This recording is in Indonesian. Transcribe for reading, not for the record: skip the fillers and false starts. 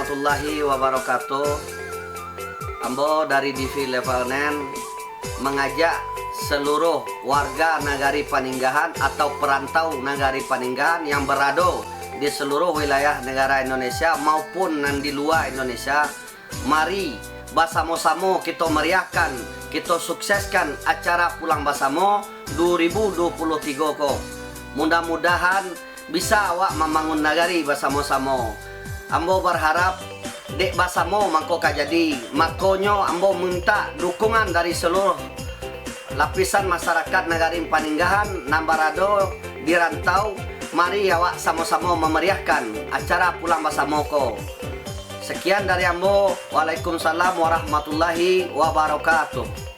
warahmatullahi wabarakatuh. Ambo dari DV Level 9 mengajak seluruh warga Nagari Paninggahan atau perantau Nagari Paninggahan yang berada di seluruh wilayah negara Indonesia maupun di luar Indonesia. Mari bersama-sama kita meriahkan, kita sukseskan acara Pulang Bersama 2023 ko. Mudah-mudahan bisa awak membangun nagari bersama-sama. Ambo berharap dek bersama mangko kajadi. Makonyo ambo minta dukungan dari seluruh lapisan masyarakat Nagari Paninggahan Nambarado di rantau. Mari awak sama-sama memeriahkan acara Pulang Bersama ko. Sekian dari ambo. Waalaikumsalam warahmatullahi wabarakatuh.